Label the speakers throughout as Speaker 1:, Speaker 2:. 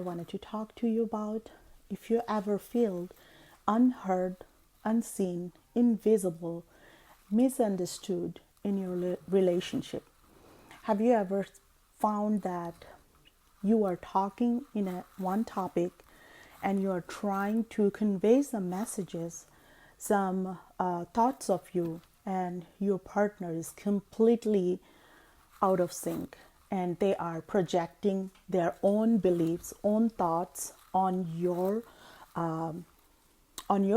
Speaker 1: I wanted to talk to you about if you ever feel unheard, unseen, invisible, misunderstood in your relationship. Have you ever found that you are talking in one topic and you are trying to convey some messages, some thoughts of you, and your partner is completely out of sync and they are projecting their own beliefs, own thoughts on your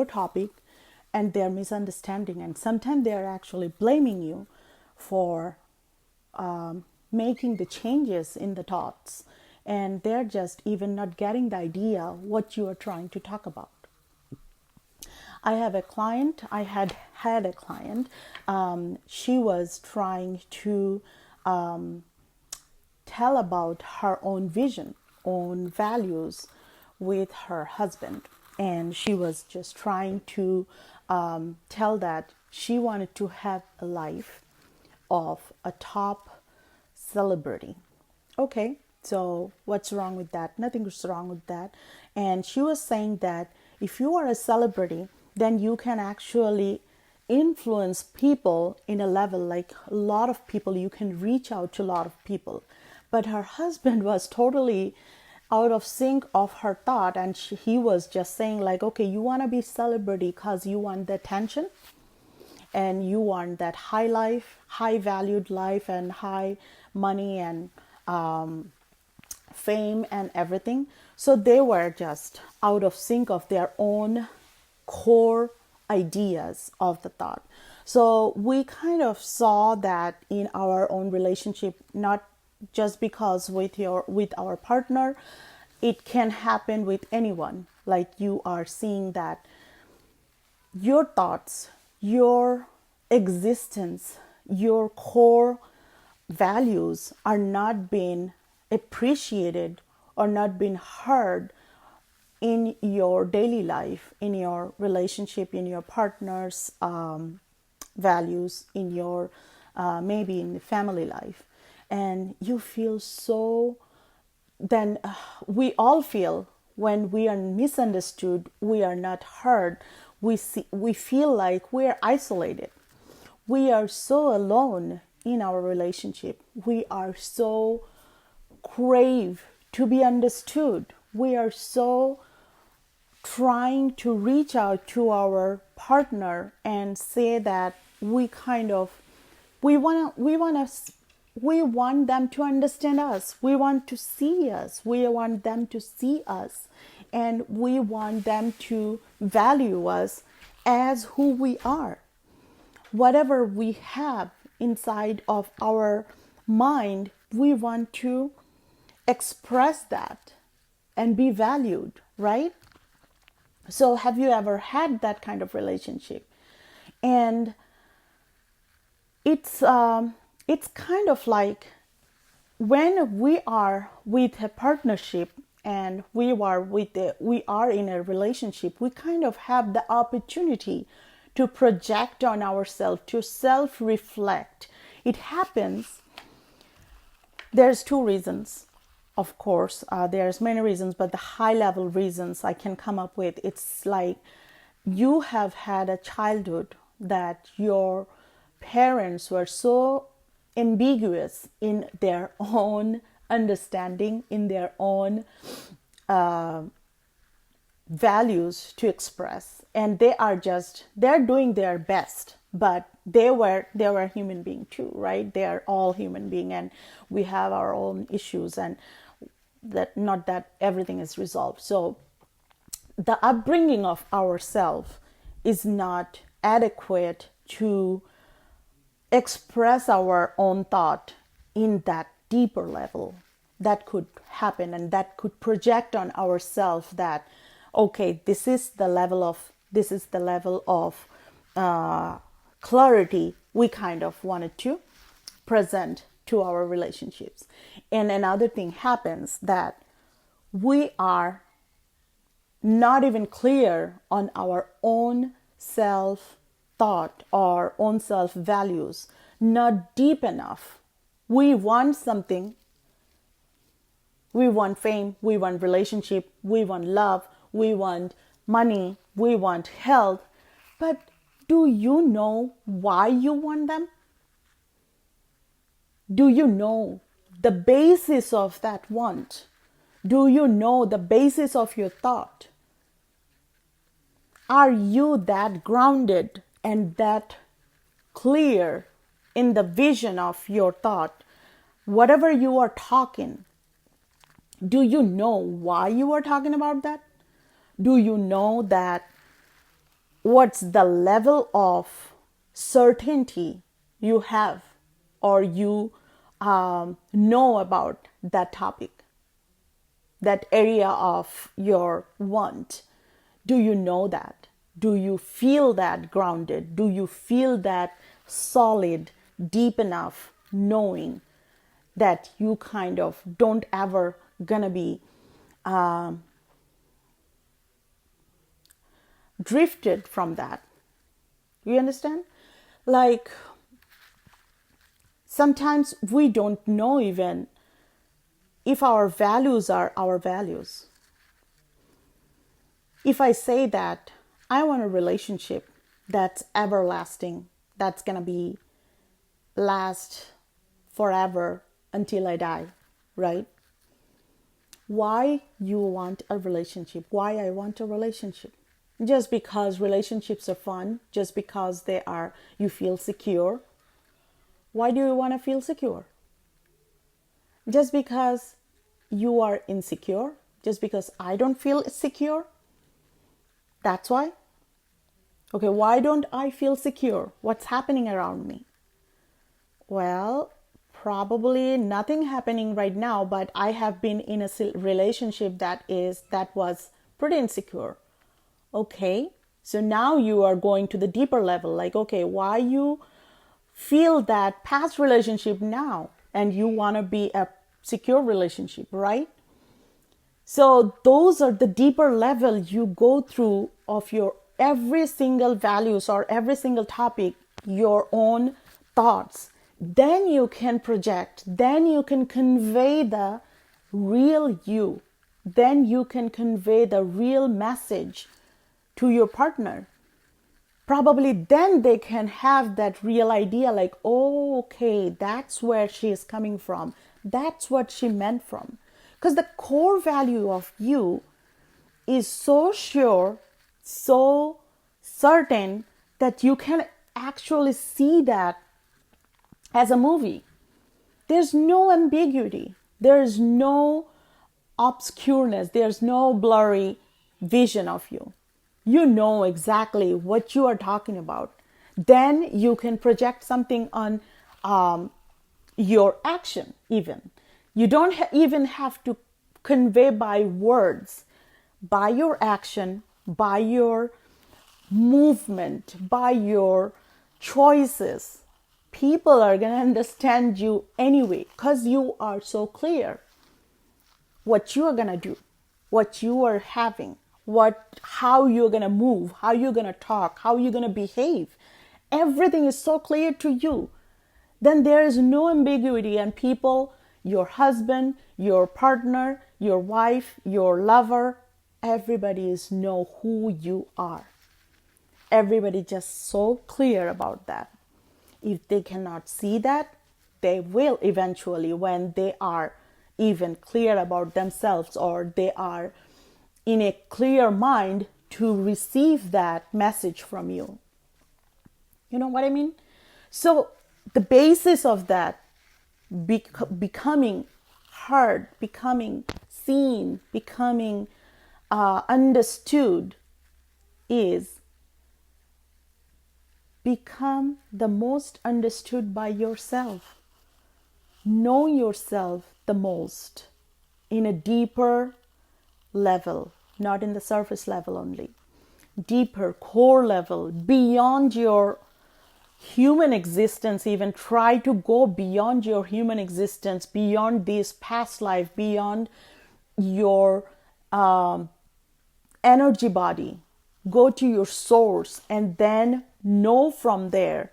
Speaker 1: topic, and they're misunderstanding, and sometimes they're actually blaming you for making the changes in the thoughts, and they're just even not getting the idea what you are trying to talk about. I have a client, I had a client, she was trying to tell about her own vision, own values with her husband. And she was just trying to tell that she wanted to have a life of a top celebrity. Okay, so what's wrong with that? Nothing's wrong with that. And she was saying that if you are a celebrity, then you can actually influence people in a level like a lot of people. You can reach out to a lot of people. But her husband was totally out of sync of her thought, and he was just saying like, okay, you want to be celebrity because you want the attention and you want that high life, high valued life, and high money and fame and everything. So they were just out of sync of their own core ideas of the thought. So we kind of saw that in our own relationship, not just because with our partner, it can happen with anyone. Like you are seeing that your thoughts, your existence, your core values are not being appreciated or not being heard in your daily life, in your relationship, in your partner's values, in your maybe in the family life. And you feel so, then we all feel when we are misunderstood, we are not heard, we feel like we are isolated. We are so alone in our relationship. We are so crave to be understood. We are so trying to reach out to our partner and say that we want them to understand us. We want to see us. We want them to see us. And we want them to value us as who we are. Whatever we have inside of our mind, we want to express that and be valued, right? So have you ever had that kind of relationship? And it's kind of like when we are with a partnership and we are in a relationship, we kind of have the opportunity to project on ourselves, to self-reflect. It happens. There's two reasons, of course. There's many reasons, but the high-level reasons I can come up with, it's like you have had a childhood that your parents were so ambiguous in their own understanding, in their own values to express, and they're doing their best, but they were human being too, right? They are all human being, and we have our own issues, and that not that everything is resolved. So the upbringing of ourselves is not adequate to express our own thought in that deeper level. That could happen, and that could project on ourselves that, okay, this is the level of clarity we kind of wanted to present to our relationships. And another thing happens that we are not even clear on our own self thought or own self values, not deep enough. We want something We want fame, we want relationship, we want love, we want money, we want health. But do you know why you want them? Do you know the basis of that want? Do you know the basis of your thought? Are you that grounded and that clear in the vision of your thought? Whatever you are talking, do you know why you are talking about that? Do you know that what's the level of certainty you have or you know about that topic, that area of your want? Do you know that? Do you feel that grounded? Do you feel that solid, deep enough knowing that you kind of don't ever gonna be drifted from that? You understand? Like, sometimes we don't know even if our values are our values. If I say that I want a relationship that's everlasting, that's gonna be last forever until I die, right? Why you want a relationship? Why I want a relationship? Just because relationships are fun, just because you feel secure. Why do you want to feel secure? Just because you are insecure? Just because I don't feel secure? That's why? Okay, why don't I feel secure? What's happening around me? Well, probably nothing happening right now, but I have been in a relationship that was pretty insecure. Okay, so now you are going to the deeper level, like, okay, why you feel that past relationship now and you want to be a secure relationship, right? So those are the deeper level you go through of your every single values or every single topic, your own thoughts. Then you can project, then you can convey the real you. Then you can convey the real message to your partner. Probably then they can have that real idea like, oh, okay, that's where she is coming from. That's what she meant from. Because the core value of you is so sure, so certain that you can actually see that as a movie. There's no ambiguity. There's no obscureness. There's no blurry vision of you. You know exactly what you are talking about. Then you can project something on your action even. You don't even have to convey by words, by your action, by your movement, by your choices. People are going to understand you anyway because you are so clear what you are going to do, what you are having, how you're going to move, how you're going to talk, how you're going to behave. Everything is so clear to you. Then there is no ambiguity, and people, your husband, your partner, your wife, your lover, everybody is know who you are. Everybody just so clear about that. If they cannot see that, they will eventually, when they are even clear about themselves or they are in a clear mind to receive that message from you. You know what I mean? So the basis of that becoming heard, becoming seen, becoming understood is become the most understood by yourself. Know yourself the most in a deeper level, not in the surface level only. Deeper, core level, beyond your human existence. Even try to go beyond your human existence, beyond this past life, beyond your energy body. Go to your source and then know from there,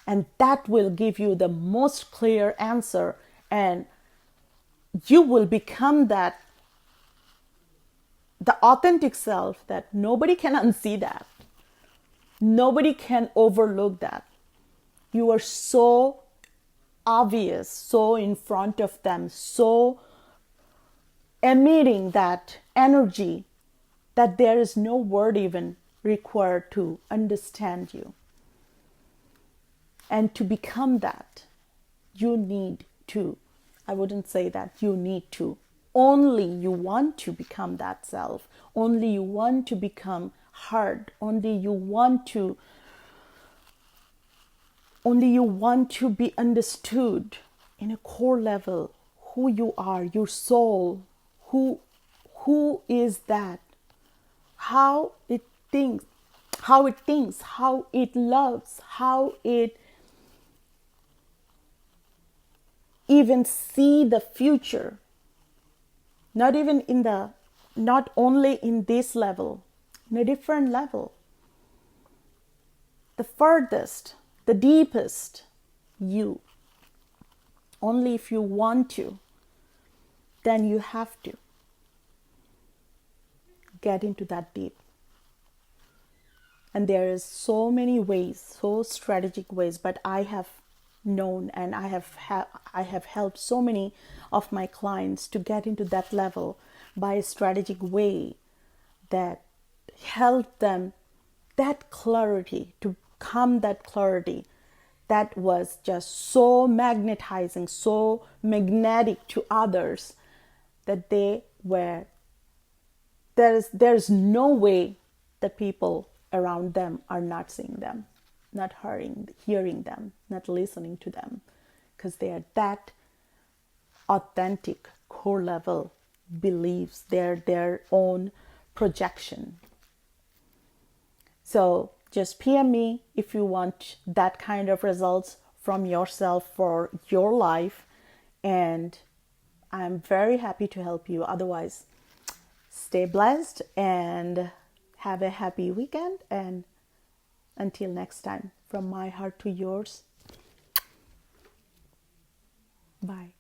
Speaker 1: and that will give you the most clear answer, and you will become that, the authentic self, that nobody can unsee that. Nobody can overlook that. You are so obvious, so in front of them, so emitting that energy that there is no word even required to understand you. And to become that, you need to, I wouldn't say that you need to, only you want to become that self, only you want to become heard, only you want to be understood in a core level, who you are, your soul, who is that, how it thinks, how it loves, how it even see the future, not only in this level, in a different level, the furthest, the deepest you. Only if you want to, then you have to get into that deep. And there is so many ways, so strategic ways, but I have known, and I have helped so many of my clients to get into that level by a strategic way that helped them that clarity, to come that clarity that was just so magnetizing, so magnetic to others, that there's no way that people around them are not seeing them, not hearing them, not listening to them, because they are that authentic core level beliefs, they're their own projection. So just PM me if you want that kind of results from yourself for your life, and I'm very happy to help you. Otherwise, stay blessed and have a happy weekend, and until next time, from my heart to yours, bye.